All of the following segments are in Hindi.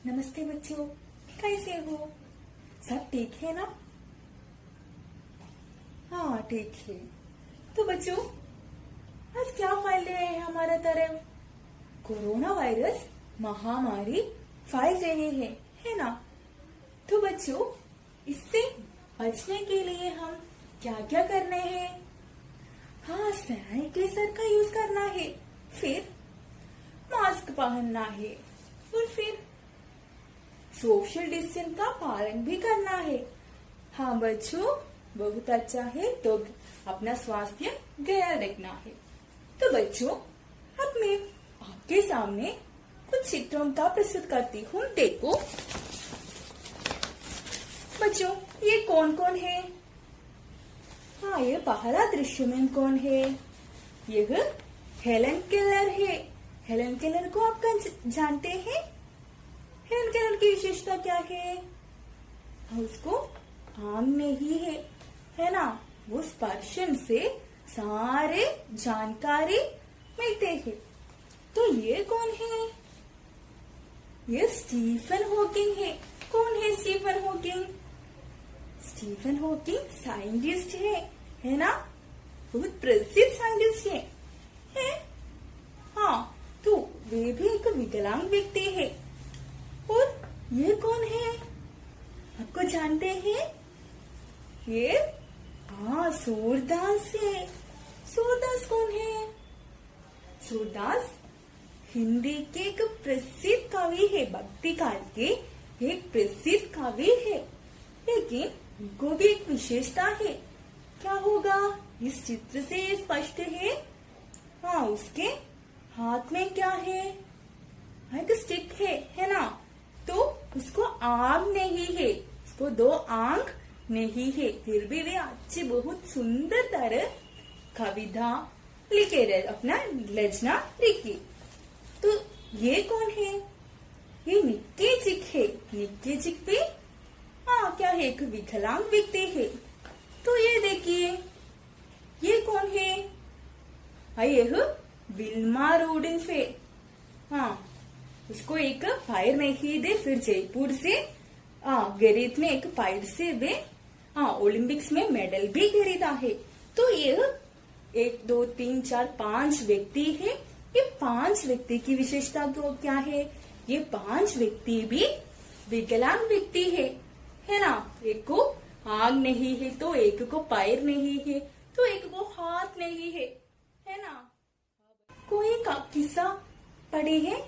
नमस्ते बच्चों, कैसे हो? सब ठीक है ना? हाँ ठीक है। तो बच्चों, आज क्या फाइल रहे हैं हमारा तरफ? कोरोना वायरस महामारी फैल रही है ना? तो बच्चों, इससे बचने के लिए हम क्या क्या करने हैं? हाँ, सैनिटाइजर का यूज करना है, फिर मास्क पहनना है और फिर सोशल डिस्टेंस का पालन भी करना है। हाँ बच्चों, बहुत अच्छा है। तो अपना स्वास्थ्य ख्याल रखना है। तो बच्चों, अब मैं आपके सामने कुछ चित्रों का प्रस्तुत करती हूँ। देखो बच्चों, ये कौन कौन है? हाँ, ये पहला दृश्य में कौन है? यह हेलन केलर है। हेलन केलर को आप जानते हैं? हेलन केलर की विशेषता क्या है? उसको आम नहीं है ना? वो स्पर्शन से सारे जानकारी मिलते हैं। तो ये कौन है? ये स्टीफन हॉकिंग है। कौन है Stephen Hawking? Stephen Hawking scientist है ना? बहुत प्रसिद्ध साइंटिस्ट है? हाँ, तो वे भी एक विकलांग व्यक्ति है। और ये कौन है? आपको जानते हैं? ये सूरदास है। सूरदास कौन है? सूरदास हिंदी के एक प्रसिद्ध कवि है। भक्ति काल के एक प्रसिद्ध कवि है। लेकिन उनको भी एक विशेषता है। क्या होगा? इस चित्र से स्पष्ट है। हाँ, उसके हाथ में क्या है? एक स्टिक है ना? तो उसको आंख नहीं है, उसको दो आंख नहीं है। फिर भी वे अच्छी बहुत सुंदर तरह कविता लिखे रहे, अपना रचना लिखी। तो ये कौन है? ये निक्की चिक है। निक्की चिक भी क्या है? एक विकलांग व्यक्ति है। तो ये देखिए, ये कौन है? यह विल्मा रोडेंफ है। उसको एक पैर नहीं दे, फिर जयपुर से गणित में एक पैर से वे ओलंपिक्स में मेडल भी खरीदा है। तो ये 1 2 3 4 5 व्यक्ति है। ये 5 व्यक्ति की विशेषता तो क्या है? ये 5 व्यक्ति भी विकलांग व्यक्ति है ना? एक को आंख नहीं है, तो एक को पैर नहीं है, तो एक को हाथ नहीं है ना? कोई का किस्सा पढ़े हैं?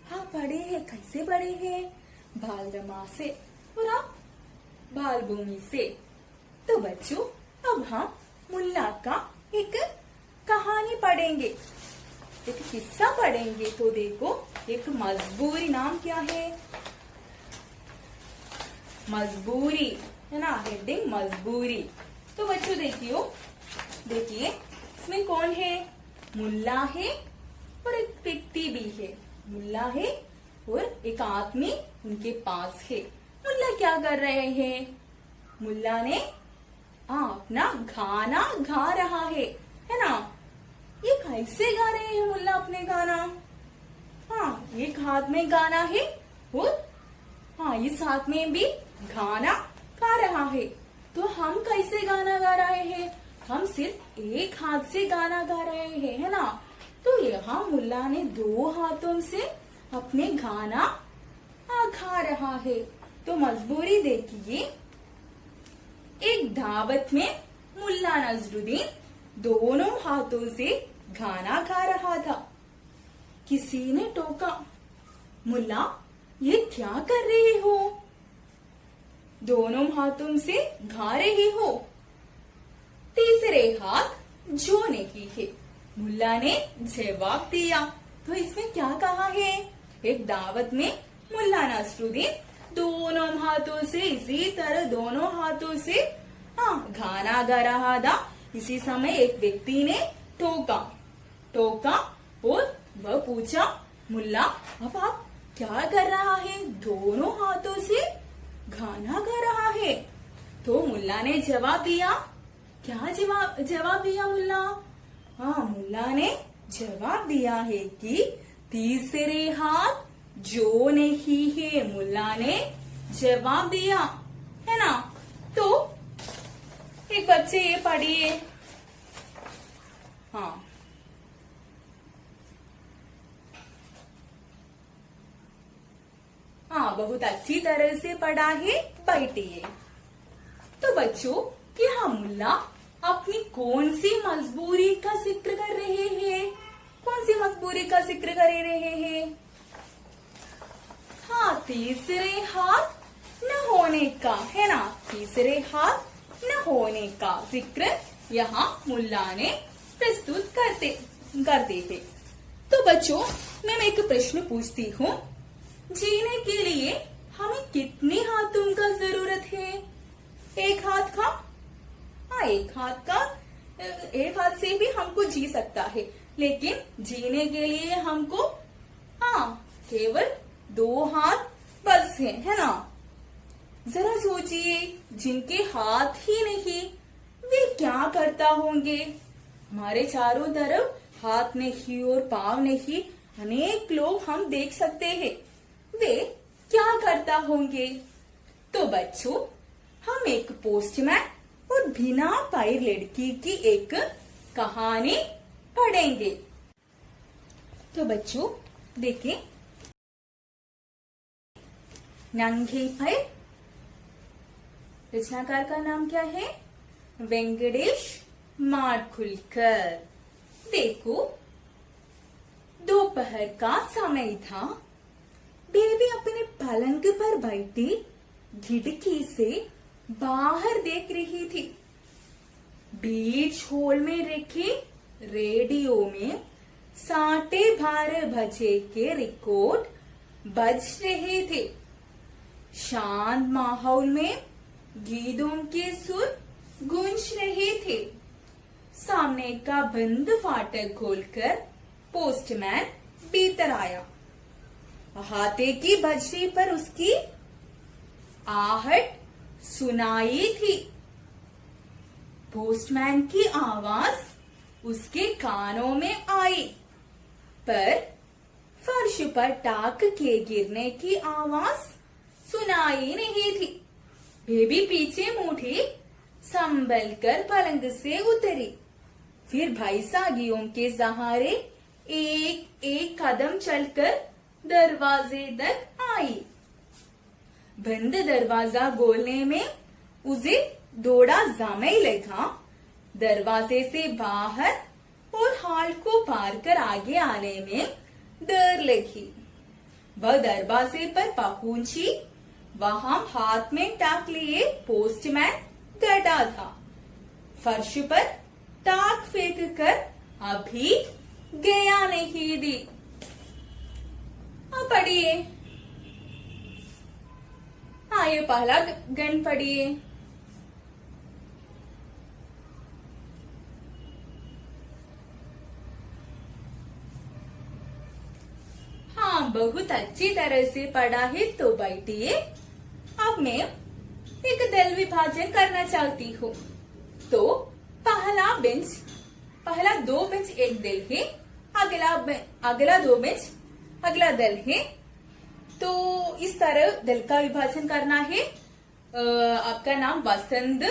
हाँ पढ़े हैं। कैसे पढ़े हैं? बालरमा से और आप बाल भूमि से। तो बच्चों, अब हम मुल्ला का एक कहानी पढ़ेंगे, एक किस्सा पढ़ेंगे। तो देखो, एक मजबूरी, नाम क्या है? मजबूरी है ना? हेडिंग मजबूरी। तो बच्चों देखिए इसमें कौन है? मुल्ला है और एक व्यक्ति भी है। मुल्ला है और एक आदमी उनके पास है। मुल्ला क्या कर रहे हैं? मुल्ला ने अपना गाना गा रहा है ना? ये कैसे गा रहे हैं मुल्ला अपने गाना? एक हाथ में गाना है और इस हाथ में भी गाना गा रहा है। तो हम कैसे गाना गा रहे हैं? हम सिर्फ एक हाथ से गाना गा रहे हैं, है ना? तो यहाँ मुल्ला ने 2 हाथों से अपने गाना गा रहा है। तो मजबूरी देखिए, एक दावत में मुल्ला नजरुद्दीन दोनों हाथों से गाना गा रहा था। किसी ने टोका, मुल्ला ये क्या कर रहे हो? दोनों हाथों से गा रहे हो, तीसरे हाथ जो नहीं है। मुल्ला ने जवाब दिया। तो इसमें क्या कहा है? एक दावत में मुल्ला नसरुद्दीन दोनों हाथों से, इसी तरह दोनों हाथों से गाना गा रहा था। इसी समय एक व्यक्ति ने टोका और वह पूछा, मुल्ला अब आप क्या कर रहा है? दोनों हाथों से गाना गा रहा है। तो मुल्ला ने जवाब दिया। क्या जवाब दिया मुल्ला? मुल्ला ने जवाब दिया है कि तीसरे हाथ जो नहीं है, मुल्ला ने जवाब दिया, है ना। तो एक बच्चे ये पढ़िए। हाँ, बहुत अच्छी तरह से पढ़ा है, बैठिए। तो बच्चों, यहाँ मुल्ला अपनी कौन सी मजबूरी का जिक्र कर रहे हैं? कौन सी मजबूरी का जिक्र कर रहे हैं? हाँ, तीसरे हाथ न होने का, है ना। तीसरे हाथ न होने का जिक्र यहाँ मुल्ला ने प्रस्तुत करते थे। तो बच्चों, मैं एक प्रश्न पूछती हूँ, जीने के लिए हमें कितने हाथों का जरूरत है? एक हाथ का? हाँ, एक हाथ से भी हमको जी सकता है, लेकिन जीने के लिए हमको केवल 2 हाथ बस है ना। जरा सोचिए, जिनके हाथ ही नहीं, वे क्या करता होंगे? हमारे चारों तरफ हाथ नहीं और पांव नहीं, अनेक लोग हम देख सकते हैं, वे क्या करता होंगे? तो बच्चों, हम एक पोस्टमैन और बिना पैर लड़की की एक कहानी पढ़ेंगे। तो बच्चों देखें, नंगे पैर। रचनाकार का नाम क्या है? वेंकटेश माडखुलकर। देखो, दोपहर का समय था। बेबी अपने पलंग पर बैठी खिड़की से बाहर देख रही थी। बीच हॉल में रखे रेडियो में 12:30 बजे के रिकॉर्ड बज रहे थे। शांत माहौल में गीतों के सुर गूंज रहे थे। सामने का बंद फाटक खोलकर पोस्टमैन भीतर आया। हाथे की बजरी पर उसकी आहट सुनाई थी। पोस्टमैन की आवाज उसके कानों में आई, पर फर्श पर टाक के गिरने की आवाज सुनाई नहीं थी। बेबी पीछे मुड़ी संभल कर पलंग से उतरी। फिर भैंसागियों के सहारे एक एक कदम चलकर दरवाजे तक आई। बंद दरवाजा खोलने में उसे थोड़ा समय लगा। दरवाजे से बाहर और हॉल को पार कर आगे आने में डर लगी। वह दरवाजे पर पहुंची। वहां हाथ में टाक लिए पोस्टमैन बैठा था। फर्श पर टाक फेंक कर अभी गया नहीं दी। पढ़िए। ये पहला गण पढ़िए। बहुत अच्छी तरह से पढ़ा है। तो बैठिए। अब मैं एक दल विभाजन करना चाहती हूँ। तो पहला 2 बेंच एक दल है, अगला 2 बेंच अगला दल है। तो इस तरह दल का विभाजन करना है। आपका नाम वसंत,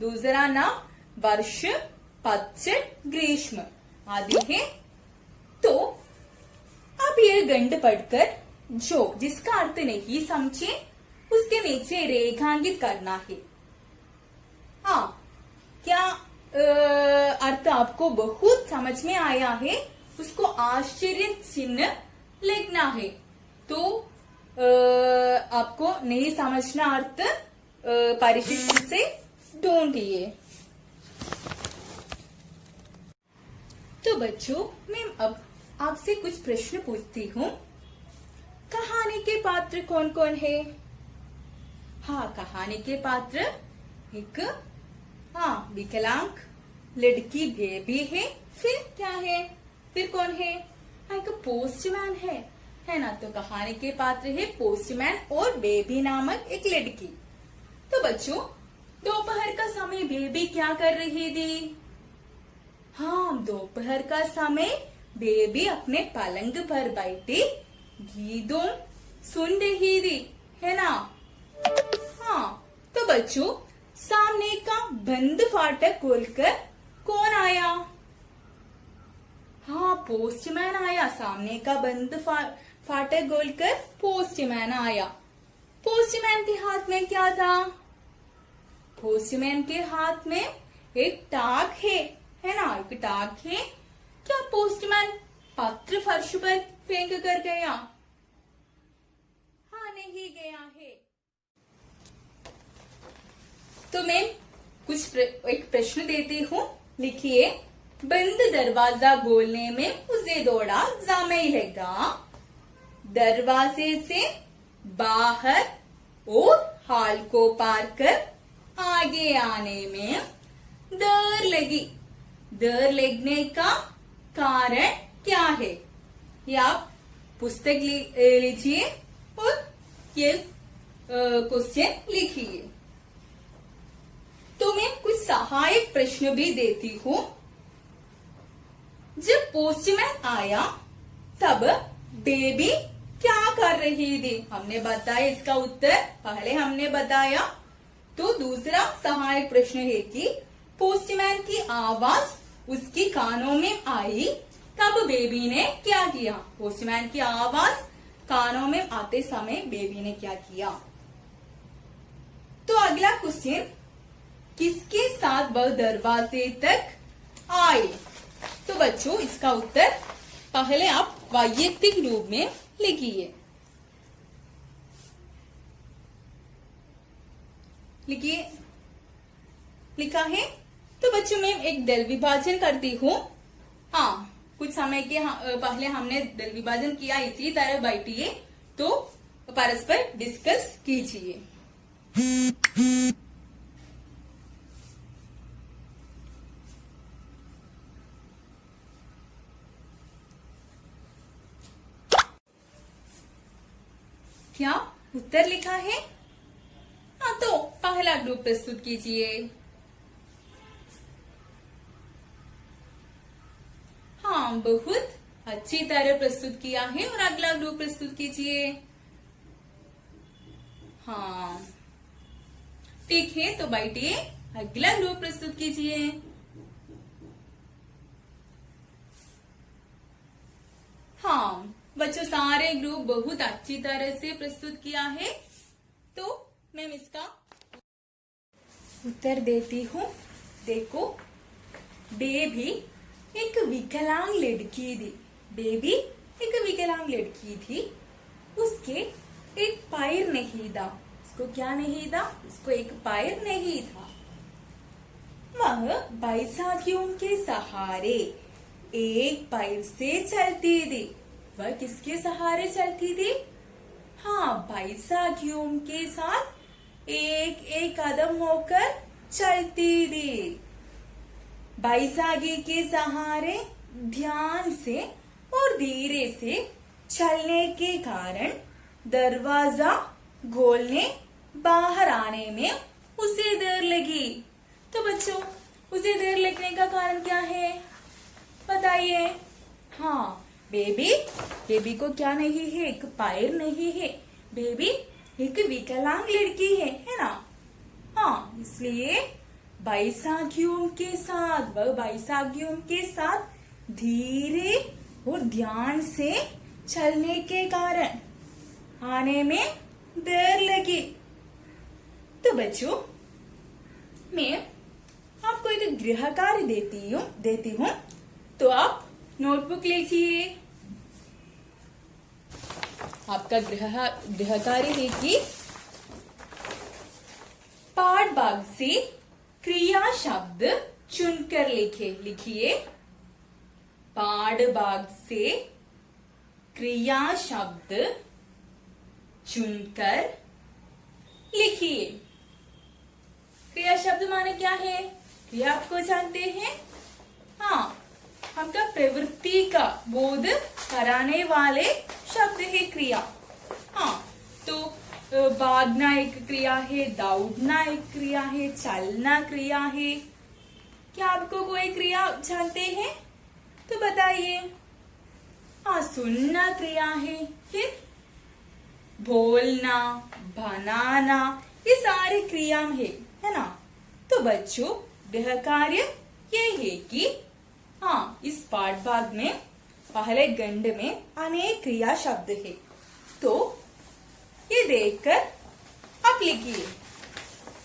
दूसरा नाम वर्ष, पतझड़, ग्रीष्म आदि है। तो आप ये गंड पढ़कर जिसका अर्थ नहीं समझे उसके नीचे रेखांकित करना है। क्या अर्थ आपको बहुत समझ में आया है, उसको आश्चर्य चिन्ह लिखना है। तो आपको नहीं समझना अर्थ परिशिष्ट से ढूंढिए। तो बच्चों, मैं अब आपसे कुछ प्रश्न पूछती हूँ। कहानी के पात्र कौन कौन है? कहानी के पात्र एक विकलांग लड़की बेबी है। फिर क्या है? फिर कौन है? एक पोस्टमैन है ना। तो कहानी के पात्र है पोस्टमैन और बेबी नामक एक लड़की। तो बच्चों, दोपहर का समय बेबी क्या कर रही थी? दोपहर का समय बेबी अपने पलंग पर बैठी गीतों सुन रही थी, है ना। हाँ, तो बच्चों सामने का बंद फाटक खोलकर कौन आया? हाँ, पोस्टमैन आया। सामने का बंद फाटक खोलकर पोस्टमैन आया। पोस्टमैन के हाथ में क्या था? पोस्टमैन के हाथ में एक टाक है ना, एक टाक है। क्या पोस्टमैन पत्र फर्श पर फेंक कर गया? हाँ, नहीं गया है। तो मैं एक प्रश्न देती हूँ, लिखिए। बंद दरवाजा खोलने में उसे थोड़ा समय लगा। दरवाजे से बाहर और हॉल को पार कर आगे आने में देर लगी। देर लगने का कारण क्या है? ये आप पुस्तक लीजिए और ये क्वेश्चन लिखिए। तो मैं कुछ सहायक प्रश्न भी देती हूँ। जब पोस्टमैन आया तब बेबी क्या कर रही थी? हमने बताया इसका उत्तर, पहले हमने बताया। तो दूसरा सहायक प्रश्न है कि पोस्टमैन की आवाज उसकी कानों में आई तब बेबी ने क्या किया? पोस्टमैन की आवाज कानों में आते समय बेबी ने क्या किया? तो अगला क्वेश्चन, किसके साथ वह दरवाजे तक आए? तो बच्चों इसका उत्तर पहले आप वैयक्तिक रूप में लिखिए। लिखा है। तो बच्चों मैं एक दल विभाजन करती हूँ। हाँ, कुछ समय के पहले हमने दल विभाजन किया, इसी तरह बैठिए तो परस्पर डिस्कस कीजिए। क्या उत्तर लिखा है? हाँ, तो पहला ग्रुप प्रस्तुत कीजिए। हाँ, बहुत अच्छी तरह प्रस्तुत किया है। और अगला ग्रुप प्रस्तुत कीजिए। हाँ, ठीक है, तो बैठिए, अगला ग्रुप प्रस्तुत कीजिए। हाँ बच्चों, सारे ग्रुप बहुत अच्छी तरह से प्रस्तुत किया है। तो मैं इसका उत्तर देती हूँ। देखो, बेबी एक विकलांग लड़की थी। बेबी एक विकलांग लड़की थी। उसके एक पैर नहीं था। उसको क्या नहीं था? उसको एक पैर नहीं था। वह बैसाखियों के सहारे एक पैर से चलती थी। वह किसके सहारे चलती थी? हाँ, बैसाखियों के साथ एक एक कदम होकर चलती थी। बैसाखी के सहारे ध्यान से और धीरे से चलने के कारण दरवाजा खोलने बाहर आने में उसे देर लगी। तो बच्चों, उसे देर लगने का कारण क्या है? बताइए। हाँ, बेबी को क्या नहीं है? एक पैर नहीं है। बेबी एक विकलांग लड़की है ना। हाँ, इसलिए बैसाखियों के साथ धीरे और ध्यान से चलने के कारण आने में देर लगी। तो बच्चों, मैं आपको एक गृह कार्य देती हूँ। तो आप नोटबुक लीजिए। आपका गृह कार्य है कि पाठ भाग से क्रिया शब्द चुनकर लिखिए। पाठ भाग से क्रिया शब्द चुनकर लिखिए। क्रिया शब्द माने क्या है? क्रिया आपको जानते हैं? हाँ, हमका प्रवृत्ति का बोध कराने वाले शब्द है क्रिया। हाँ, तो भागना एक क्रिया है, दौड़ना एक क्रिया है, चलना क्रिया है। क्या आपको कोई क्रिया जानते हैं? तो बताइए। हाँ, सुनना क्रिया है। फिर बोलना, बनाना, ये सारे क्रिया है ना। तो बच्चों, गृह कार्य ये है कि हाँ, इस पाठ भाग में पहले खंड में अनेक क्रिया शब्द है। तो ये देखकर आप लिखिए,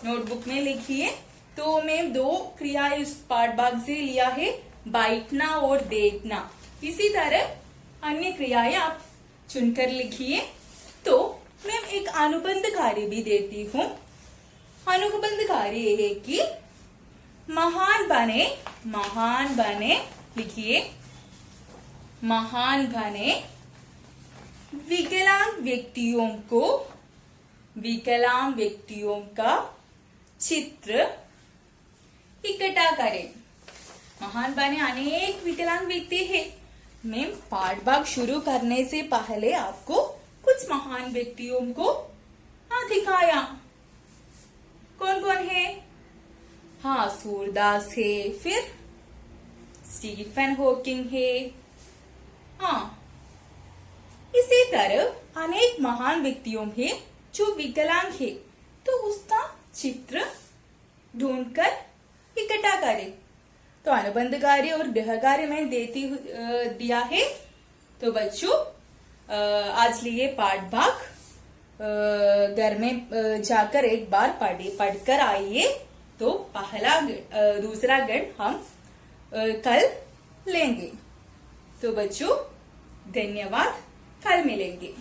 नोटबुक में लिखिए। तो मैं 2 क्रिया इस पाठ भाग से लिया है, बैठना और देखना। इसी तरह अन्य क्रियाएं आप चुनकर लिखिए। तो मैं एक अनुबंध कार्य भी देती हूँ। अनुबंध कार्य ये है कि महान बने लिखिए, महान बने, विकलांग व्यक्तियों का चित्र इकट्ठा करें। महान बने अनेक विकलांग व्यक्ति है। मैं पाठ भाग शुरू करने से पहले आपको कुछ महान व्यक्तियों को दिखाया। कौन कौन है? हाँ, सूरदास है, फिर स्टीफन हॉकिंग है। हाँ, इसी तरह अनेक महान व्यक्तियों है जो विकलांग है। तो उसका चित्र ढूंढकर इकट्ठा करें। तो अनुबंध कार्य और गृह कार्य में दिया है। तो बच्चों, आज लिए पाठ भाग घर में जाकर एक बार पढ़कर आइए। तो दूसरा गण हम कल लेंगे। तो बच्चों, धन्यवाद, कल मिलेंगे।